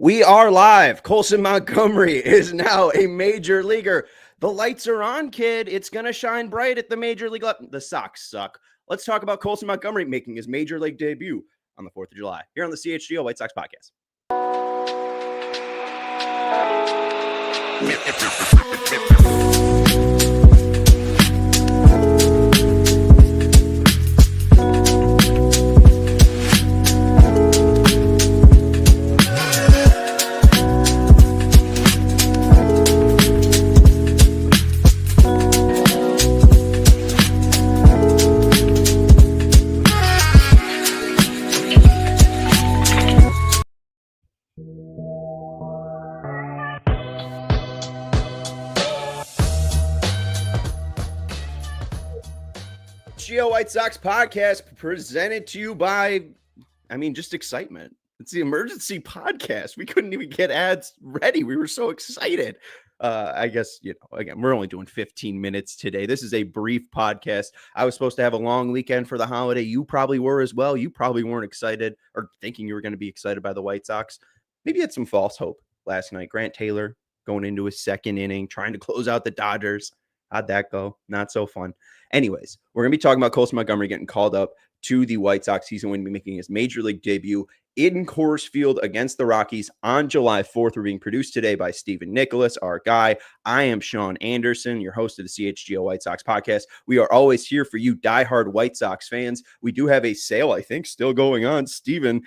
We are live. Colson Montgomery is now a major leaguer. The lights are on, kid. It's going to shine bright at the major league level. The Sox suck. Let's talk about Colson Montgomery making his major league debut on the 4th of July here on the CHGO White Sox podcast. CHGO White Sox podcast presented to you by, just excitement. It's the emergency podcast. We couldn't even get ads ready. We were so excited. I guess, again, we're only doing 15 minutes today. This is a brief podcast. I was supposed to have a long weekend for the holiday. You probably were as well. You probably weren't excited or thinking you were going to be excited by the White Sox. Maybe you had some false hope last night. Grant Taylor going into his second inning, trying to close out the Dodgers. How'd that go? Not so fun. Anyways, we're going to be talking about Colson Montgomery getting called up to the White Sox. He's going to be making his major league debut in Coors Field against the Rockies on July 4th. We're being produced today by Stephen Nicholas, our guy. I am Sean Anderson, your host of the CHGO White Sox podcast. We are always here for you diehard White Sox fans. We do have a sale, I think, still going on. Stephen,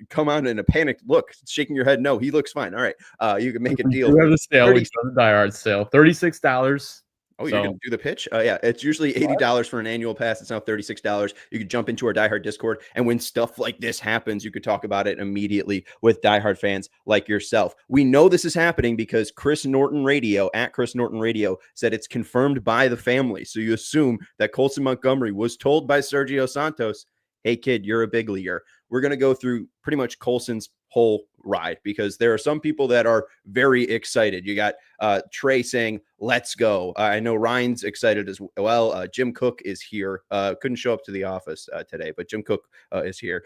come on in a panicked look, shaking your head. No, he looks fine. All right. You can make a deal. We have the sale. We have the diehard sale. $36. Oh, you're going to do the pitch? Yeah, it's usually $80 for an annual pass. It's now $36. You could jump into our diehard Discord, and when stuff like this happens, you could talk about it immediately with diehard fans like yourself. We know this is happening because Chris Norton Radio, at Chris Norton Radio, said it's confirmed by the family. So you assume that Colson Montgomery was told by Sergio Santos, hey, kid, you're a big leaguer. We're going to go through pretty much Colson's whole ride because there are some people that are very excited. You got Trey saying, let's go. I know Ryan's excited as well. Jim Cook is here. Couldn't show up to the office today, but Jim Cook is here.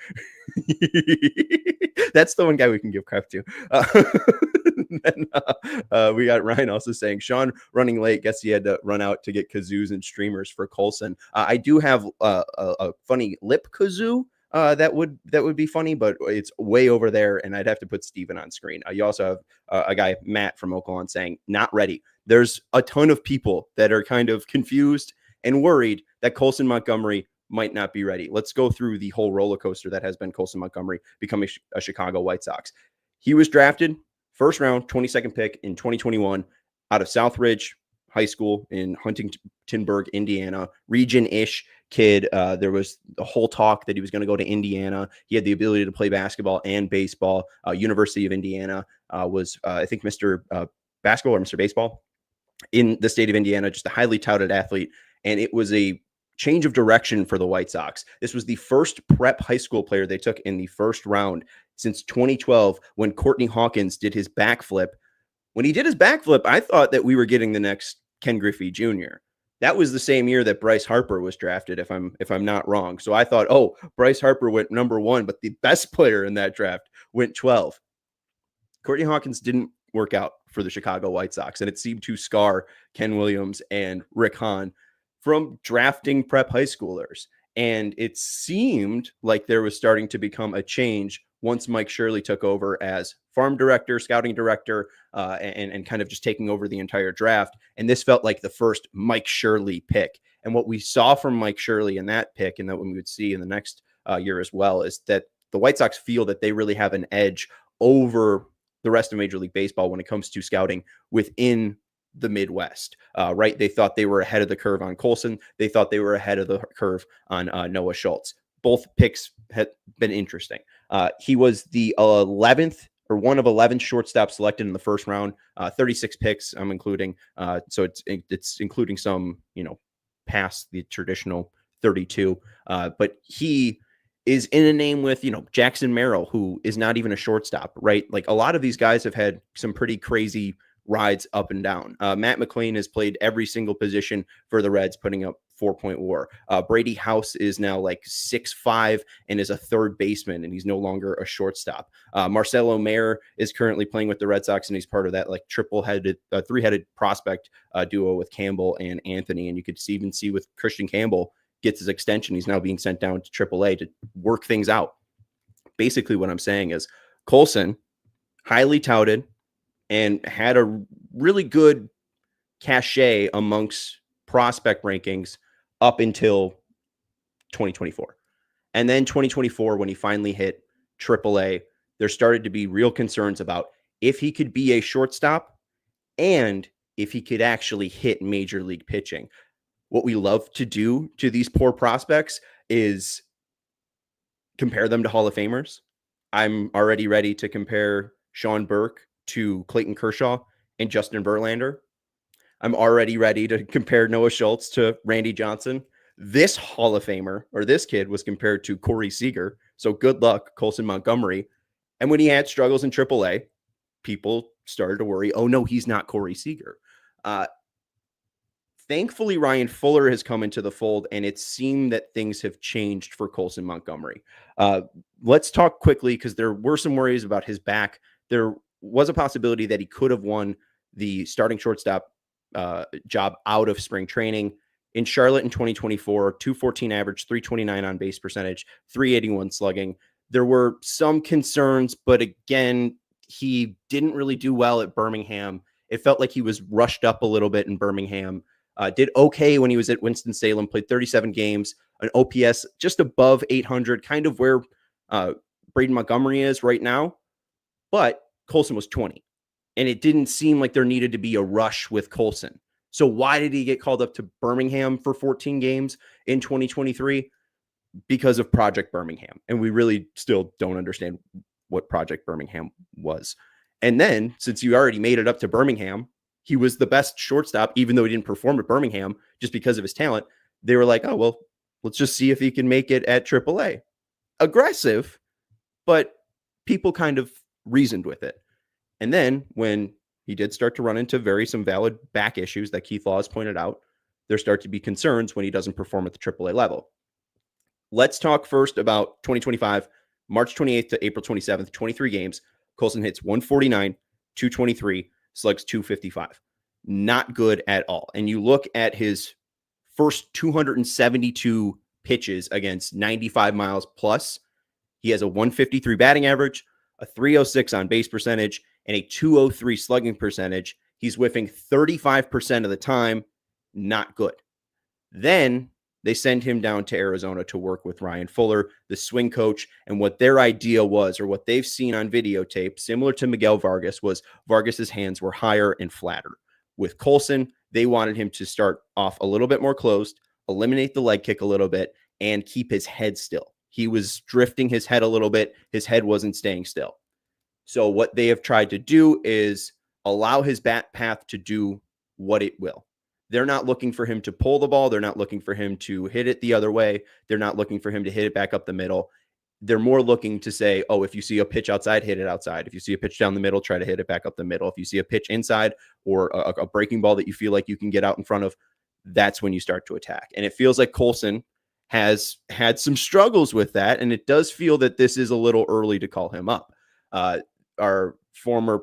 That's the one guy we can give crap to. Then we got Ryan also saying, Sean running late. Guess he had to run out to get kazoos and streamers for Colson. I do have a funny lip kazoo. That would be funny, but it's way over there, and I'd have to put Steven on screen. You also have a guy, Matt from Oakland, saying, not ready. There's a ton of people that are kind of confused and worried that Colson Montgomery might not be ready. Let's go through the whole roller coaster that has been Colson Montgomery becoming a Chicago White Sox. He was drafted first round, 22nd pick in 2021 out of Southridge High School in Huntingtonburg, Indiana, region-ish kid. There was a whole talk that he was going to go to Indiana. He had the ability to play basketball and baseball. University of Indiana was, I think, Mr. Basketball or Mr. Baseball in the state of Indiana, just a highly touted athlete. And it was a change of direction for the White Sox. This was the first prep high school player they took in the first round since 2012 when Courtney Hawkins did his backflip. When he did his backflip, I thought that we were getting the next Ken Griffey Jr. That was the same year that Bryce Harper was drafted, if I'm not wrong. So I thought, oh, Bryce Harper went number 1, but the best player in that draft went 12. Courtney Hawkins didn't work out for the Chicago White Sox, and it seemed to scar Ken Williams and Rick Hahn from drafting prep high schoolers. And it seemed like there was starting to become a change once Mike Shirley took over as farm director, scouting director, and kind of just taking over the entire draft. And this felt like the first Mike Shirley pick. And what we saw from Mike Shirley in that pick, and that we would see in the next year as well, is that the White Sox feel that they really have an edge over the rest of Major League Baseball when it comes to scouting within the Midwest, right? They thought they were ahead of the curve on Colson. They thought they were ahead of the curve on Noah Schultz. Both picks had been interesting. He was the 11th or one of 11 shortstops selected in the first round, 36 picks I'm including. So it's including some, past the traditional 32. But he is in a name with, Jackson Merrill, who is not even a shortstop, right? Like a lot of these guys have had some pretty crazy rides up and down. Matt McLean has played every single position for the Reds, putting up 4-point WAR. Brady House is now like 6'5" and is a third baseman, and he's no longer a shortstop. Marcelo Mayer is currently playing with the Red Sox, and he's part of that like three-headed prospect duo with Campbell and Anthony. And you could even see with Christian Campbell gets his extension, he's now being sent down to AAA to work things out. Basically, what I'm saying is Colson, highly touted, and had a really good cachet amongst prospect rankings up until 2024. And then 2024, when he finally hit AAA, there started to be real concerns about if he could be a shortstop and if he could actually hit major league pitching. What we love to do to these poor prospects is compare them to Hall of Famers. I'm already ready to compare Sean Burke to Clayton Kershaw and Justin Verlander. I'm already ready to compare Noah Schultz to Randy Johnson. This Hall of Famer, or this kid, was compared to Corey Seager. So good luck, Colson Montgomery. And when he had struggles in AAA, people started to worry, oh no, he's not Corey Seager. Thankfully, Ryan Fuller has come into the fold, and it seemed that things have changed for Colson Montgomery. Let's talk quickly, because there were some worries about his back. There was a possibility that he could have won the starting shortstop job out of spring training. In Charlotte in 2024, 214 average, 329 on base percentage, 381 slugging. There were some concerns, but again, he didn't really do well at Birmingham. It felt like he was rushed up a little bit in Birmingham. Did okay when he was at Winston-Salem, played 37 games, an OPS just above 800, kind of where Braden Montgomery is right now. But Colson was 20, and it didn't seem like there needed to be a rush with Colson. So why did he get called up to Birmingham for 14 games in 2023? Because of Project Birmingham. And we really still don't understand what Project Birmingham was. And then, since you already made it up to Birmingham, he was the best shortstop, even though he didn't perform at Birmingham just because of his talent. They were like, oh, well, let's just see if he can make it at AAA. Aggressive, but people kind of reasoned with it. And then when he did start to run into some valid back issues that Keith Laws pointed out, there start to be concerns when he doesn't perform at the AAA level. Let's talk first about 2025, March 28th to April 27th, 23 games. Colson hits 149, 223, slugs 255. Not good at all. And you look at his first 272 pitches against 95 miles plus, he has a 153 batting average, a 306 on base percentage, and a 203 slugging percentage. He's whiffing 35% of the time. Not good. Then they send him down to Arizona to work with Ryan Fuller, the swing coach. And what their idea was, or what they've seen on videotape, similar to Miguel Vargas, was Vargas's hands were higher and flatter. With Colson, they wanted him to start off a little bit more closed, eliminate the leg kick a little bit, and keep his head still. He was drifting his head a little bit. His head wasn't staying still. So what they have tried to do is allow his bat path to do what it will. They're not looking for him to pull the ball. They're not looking for him to hit it the other way. They're not looking for him to hit it back up the middle. They're more looking to say, oh, if you see a pitch outside, hit it outside. If you see a pitch down the middle, try to hit it back up the middle. If you see a pitch inside or a breaking ball that you feel like you can get out in front of, that's when you start to attack. And it feels like Colson has had some struggles with that. And it does feel that this is a little early to call him up. Our former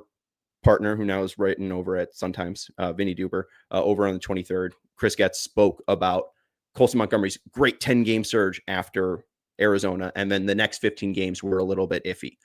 partner, who now is writing over at Sun-Times, Vinny Duber, over on the 23rd, Chris Getz, spoke about Colson Montgomery's great 10-game surge after Arizona, and then the next 15 games were a little bit iffy.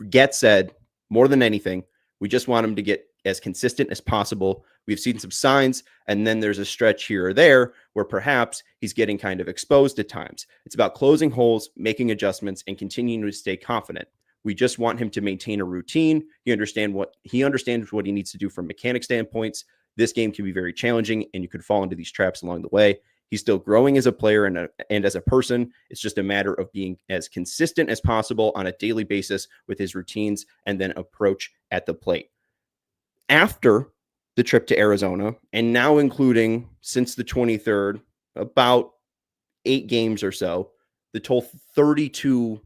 Getz said, more than anything, we just want him to get as consistent as possible. We've seen some signs, and then there's a stretch here or there where perhaps he's getting kind of exposed at times. It's about closing holes, making adjustments, and continuing to stay confident. We just want him to maintain a routine. He understands what he needs to do from mechanic standpoints. This game can be very challenging, and you could fall into these traps along the way. He's still growing as a player and as a person. It's just a matter of being as consistent as possible on a daily basis with his routines and then approach at the plate. After the trip to Arizona, and now including since the 23rd, about 8 games or so, the total 32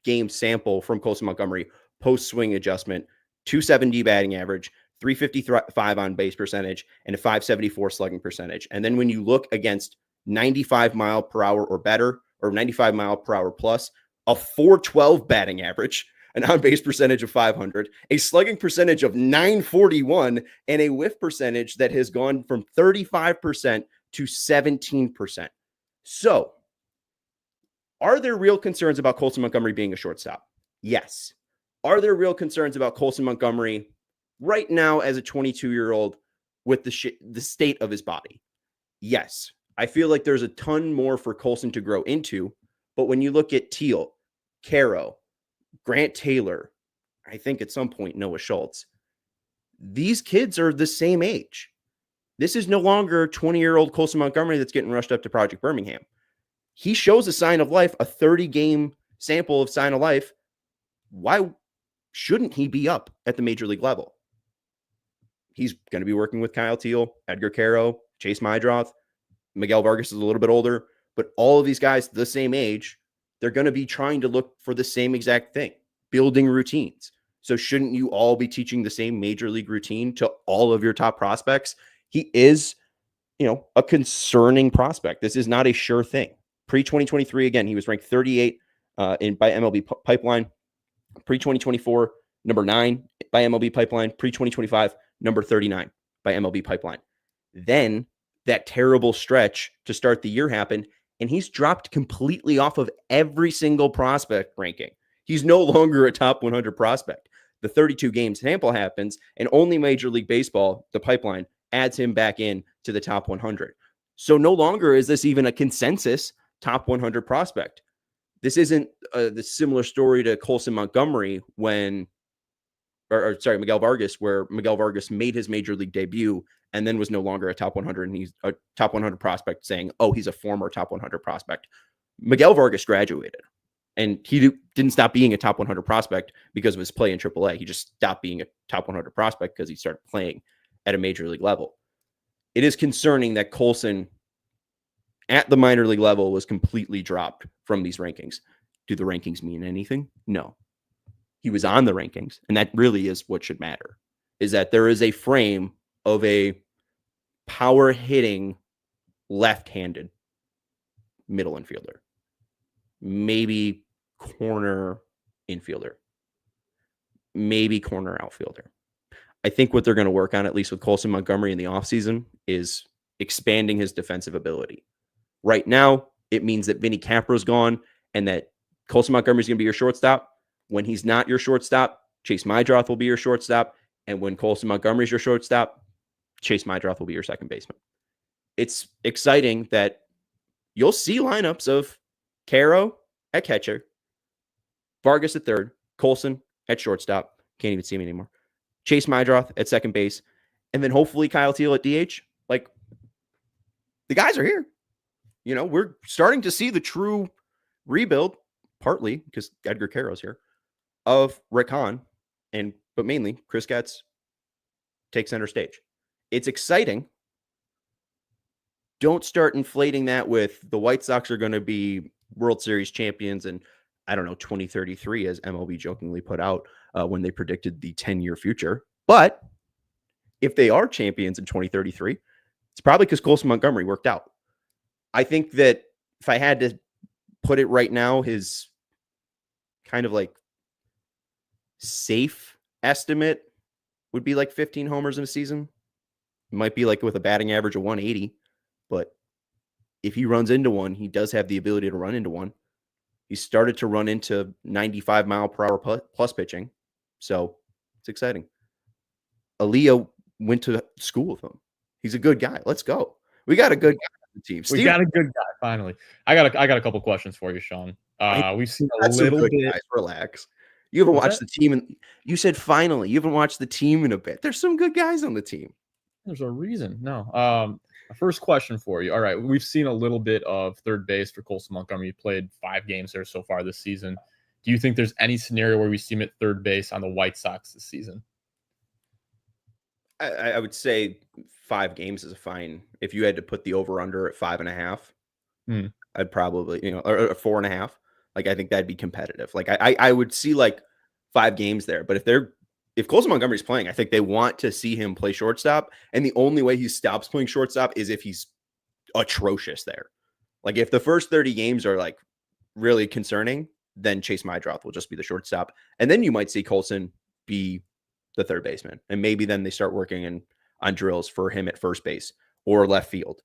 game sample from Colson Montgomery post swing adjustment, 270 batting average, .355 on base percentage, and a .574 slugging percentage. And then when you look against 95 mile per hour or better, or 95 mile per hour plus, a .412 batting average, an on-base percentage of 500, a slugging percentage of 941, and a whiff percentage that has gone from 35% to 17%. So, are there real concerns about Colson Montgomery being a shortstop? Yes. Are there real concerns about Colson Montgomery right now as a 22-year-old with the state of his body? Yes. I feel like there's a ton more for Colson to grow into, but when you look at Teal, Caro, Grant Taylor, I think at some point Noah Schultz, these kids are the same age. This is no longer 20-year-old Colson Montgomery that's getting rushed up to Project Birmingham. He shows a sign of life, a 30-game sample of sign of life. Why shouldn't he be up at the major league level? He's going to be working with Kyle Teal, Edgar Caro, Chase Mydroth. Miguel Vargas is a little bit older, but all of these guys the same age, they're going to be trying to look for the same exact thing, building routines. So shouldn't you all be teaching the same major league routine to all of your top prospects? He is, a concerning prospect. This is not a sure thing. Pre-2023, again, he was ranked 38 by MLB Pipeline. Pre-2024, number 9 by MLB Pipeline. Pre-2025, number 39 by MLB Pipeline. Then that terrible stretch to start the year happened, and he's dropped completely off of every single prospect ranking. He's no longer a top 100 prospect. The 32 game sample happens, and only Major League Baseball, the Pipeline, adds him back in to the top 100. So no longer is this even a consensus top 100 prospect. This isn't the similar story to Colson Montgomery Miguel Vargas, where Miguel Vargas made his major league debut and then was no longer a top 100, and he's a top 100 prospect saying, oh, he's a former top 100 prospect. Miguel Vargas graduated, and he didn't stop being a top 100 prospect because of his play in AAA. He just stopped being a top 100 prospect because he started playing at a major league level. It is concerning that Colson at the minor league level was completely dropped from these rankings. Do the rankings mean anything? No. He was on the rankings, and that really is what should matter, is that there is a frame of a power-hitting left-handed middle infielder, maybe corner infielder, maybe corner outfielder. I think what they're going to work on, at least with Colson Montgomery in the offseason, is expanding his defensive ability. Right now, it means that Vinny Capra's gone and that Colson Montgomery is going to be your shortstop. When he's not your shortstop, Chase Mydroth will be your shortstop. And when Colson Montgomery is your shortstop, Chase Mydroth will be your second baseman. It's exciting that you'll see lineups of Caro at catcher, Vargas at third, Colson at shortstop. Can't even see him anymore. Chase Mydroth at second base, and then hopefully Kyle Teal at DH. Like, the guys are here. We're starting to see the true rebuild, partly because Edgar Caro's here, of Rick Hahn, but mainly Chris Getz take center stage. It's exciting. Don't start inflating that with the White Sox are going to be World Series champions in, 2033, as MLB jokingly put out when they predicted the 10-year future. But if they are champions in 2033, it's probably because Colson Montgomery worked out. I think that if I had to put it right now, his kind of like safe estimate would be like 15 homers in a season. It might be like with a batting average of 180, but if he runs into one, he does have the ability to run into one. He started to run into 95 mile per hour plus pitching. So it's exciting. Aaliyah went to school with him. He's a good guy. Let's go. We got a good guy on the team. We got a good guy, finally. I got a couple questions for you, Sean. We've seen a little bit. Guys, relax. You haven't watched the team, and you said finally. You haven't watched the team in a bit. There's some good guys on the team. There's a reason. No. First question for you. All right, we've seen a little bit of third base for Colson Montgomery. He played 5 games there so far this season. Do you think there's any scenario where we see him at third base on the White Sox this season? I would say 5 games is a fine. If you had to put the over-under at 5.5, I'd probably, or 4.5. Like, I think that'd be competitive. Like, I would see like 5 games there. But if they're if Colson Montgomery's playing, I think they want to see him play shortstop. And the only way he stops playing shortstop is if he's atrocious there. Like if the first 30 games are like really concerning, then Chase Mydroth will just be the shortstop. And then you might see Colson be the third baseman. And maybe then they start working on drills for him at first base or left field.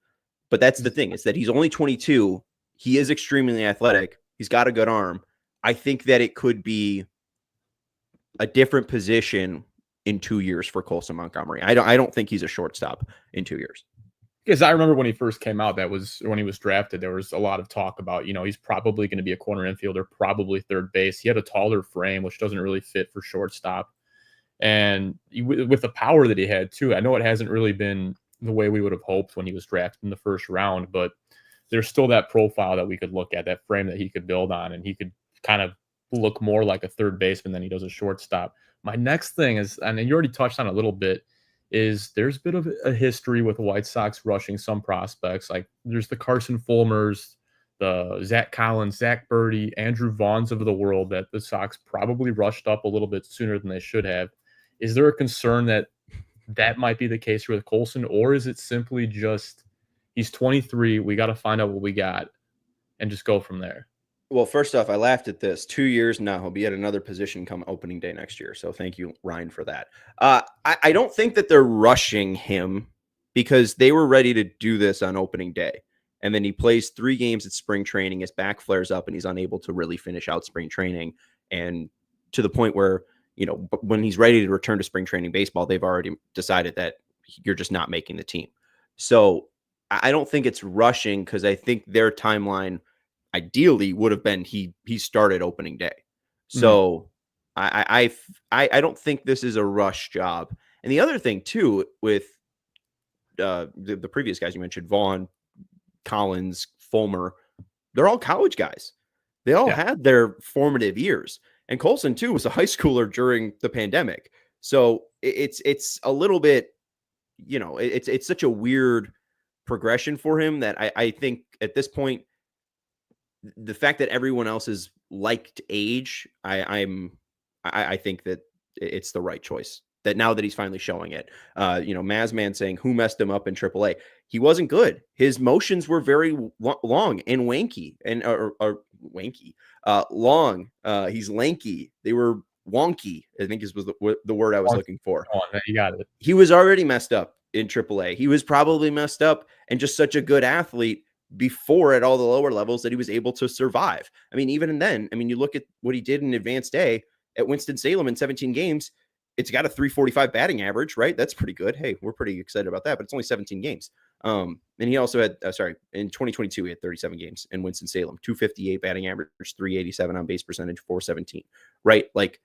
But that's the thing, is that he's only 22. He is extremely athletic. He's got a good arm. I think that it could be a different position in 2 years for Colson Montgomery. I don't think he's a shortstop in 2 years. Because I remember when he first came out, that was when he was drafted, there was a lot of talk about, he's probably going to be a corner infielder, probably third base. He had a taller frame, which doesn't really fit for shortstop. And with the power that he had too, I know it hasn't really been the way we would have hoped when he was drafted in the first round, but there's still that profile that we could look at, that frame that he could build on, and he could kind of look more like a third baseman than he does a shortstop. My next thing is, and you already touched on it a little bit, is there's a bit of a history with the White Sox rushing some prospects. Like there's the Carson Fulmers, the Zach Collins, Zach Birdie, Andrew Vaughns of the world that the Sox probably rushed up a little bit sooner than they should have. Is there a concern that that might be the case with Colson, or is it simply just he's 23, we got to find out what we got and just go from there? Well, first off, I laughed at this. 2 years now, he'll be at another position come opening day next year. So thank you, Ryan, for that. I don't think that they're rushing him because they were ready to do this on opening day. And then he plays 3 games at spring training. His back flares up and he's unable to really finish out spring training. And to the point where, when he's ready to return to spring training baseball, they've already decided that you're just not making the team. So I don't think it's rushing, because I think their timeline ideally would have been he started opening day. So I don't think this is a rush job. And the other thing too, with the previous guys you mentioned, Vaughn, Collins, Fulmer, they're all college guys. They all had their formative years. And Colson too was a high schooler during the pandemic. So it's a little bit, it's such a weird progression for him that I think at this point, the fact that everyone else is liked age, I think that it's the right choice. That now that he's finally showing it, Mazman saying who messed him up in AAA, he wasn't good. His motions were very long and wanky, and or wanky, long. He's lanky. They were wonky, I think was the word I was looking for. Oh, you got it. He was already messed up in AAA. He was probably messed up and just such a good athlete before at all the lower levels that he was able to survive. I mean, even then, you look at what he did in advanced A at Winston-Salem in 17 games. It's got a 345 batting average, right? That's pretty good. Hey, we're pretty excited about that, but it's only 17 games. And he also had, in 2022, he had 37 games in Winston-Salem, 258 batting average, 387 on base percentage, 417, right? Like,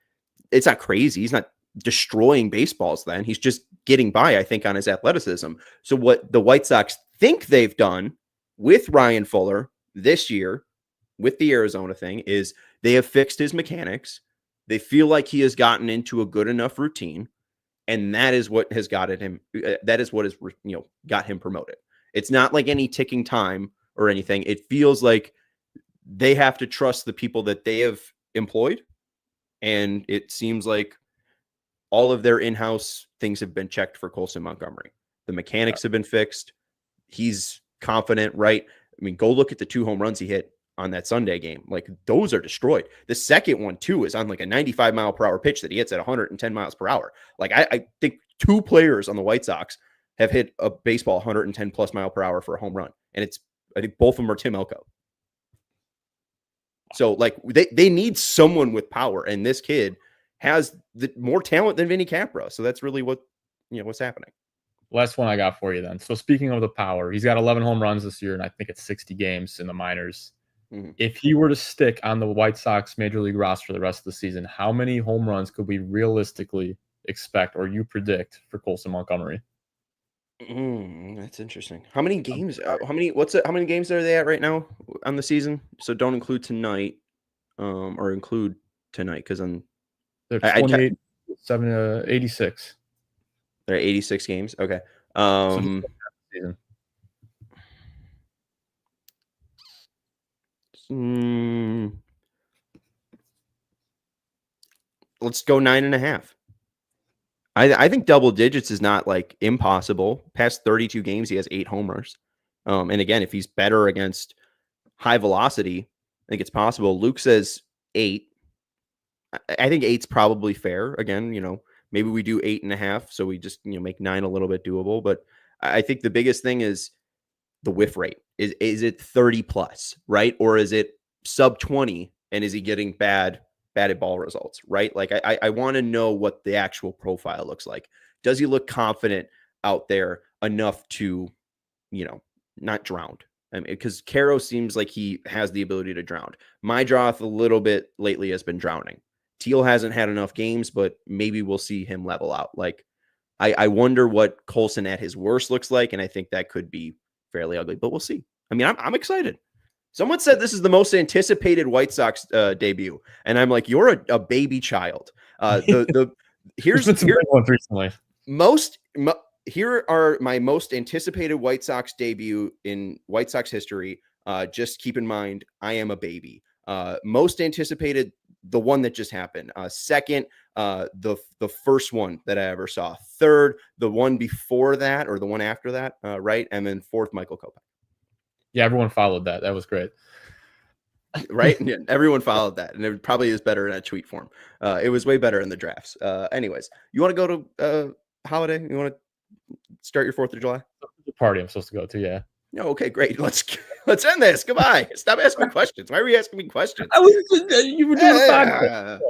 it's not crazy. He's not destroying baseballs then. He's just getting by, I think, on his athleticism. So what the White Sox think they've done with Ryan Fuller this year, with the Arizona thing, is they have fixed his mechanics. They feel like he has gotten into a good enough routine, and that is what has got him. That is what has got him promoted. It's not like any ticking time or anything. It feels like they have to trust the people that they have employed, and it seems like all of their in-house things have been checked for Colson Montgomery. The mechanics have been fixed. He's confident, right? Go look at the 2 home runs he hit on that Sunday game. Like, those are destroyed. The second one too is on like a 95 mile per hour pitch that he hits at 110 miles per hour. Like, I think 2 players on the White Sox have hit a baseball 110 plus mile per hour for a home run. And I think both of them are Tim Elko. So like they need someone with power. And this kid has more talent than Vinny Capra. So that's really what's happening. Last one I got for you then. So speaking of the power, he's got 11 home runs this year, and I think it's 60 games in the minors. If he were to stick on the White Sox major league roster the rest of the season, how many home runs could we realistically expect, or you predict, for Colson Montgomery? That's interesting. How many games? How many games are they at right now on the season? So don't include tonight, or include tonight, because they're 28, 86. They're 86 games. Okay. Let's go 9.5. I think double digits is not like impossible. Past 32 games, he has 8 homers. And again, if he's better against high velocity, I think it's possible. Luke says 8. I think 8's probably fair. Again, maybe we do 8.5, so we just make 9 a little bit doable. But I think the biggest thing is the whiff rate. Is it 30 plus, right? Or is it sub 20? And is he getting batted ball results, right? Like I want to know what the actual profile looks like. Does he look confident out there enough to, not drowned? I mean, because Caro seems like he has the ability to drown. My draw a little bit lately has been drowning. Teal hasn't had enough games, but maybe we'll see him level out. Like I wonder what Colson at his worst looks like, and I think that could be fairly ugly, but we'll see. I mean, I'm excited. Someone said this is the most anticipated White Sox debut, and I'm like, you're a baby child. Here's ones recently. Here are my most anticipated White Sox debut in White Sox history. Just keep in mind, I am a baby. Most anticipated, the one that just happened. Second, the first one that I ever saw. Third, the one before that or the one after that, right? And then fourth, Michael Kopech. Yeah, everyone followed that. That was great. Right? Yeah, everyone followed that. And it probably is better in a tweet form. It was way better in the drafts. Anyways, you want to go to holiday? You want to start your 4th of July? The party I'm supposed to go to, yeah. No, okay, great. Let's end this. Goodbye. Stop asking me questions. Why are you asking me questions? You were doing a podcast.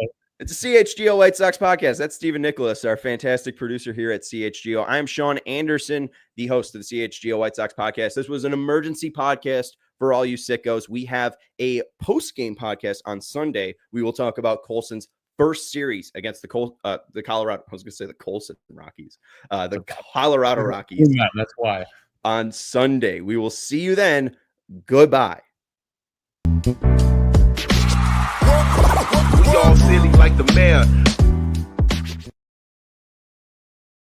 It's a CHGO White Sox podcast. That's Stephen Nicholas, our fantastic producer here at CHGO. I am Sean Anderson, the host of the CHGO White Sox podcast. This was an emergency podcast for all you sickos. We have a post-game podcast on Sunday. We will talk about Colson's first series against the Colorado. I was going to say the Colson Rockies, the Colorado Rockies. Yeah, that's why. On Sunday. We will see you then. Goodbye. We all silly like the mayor.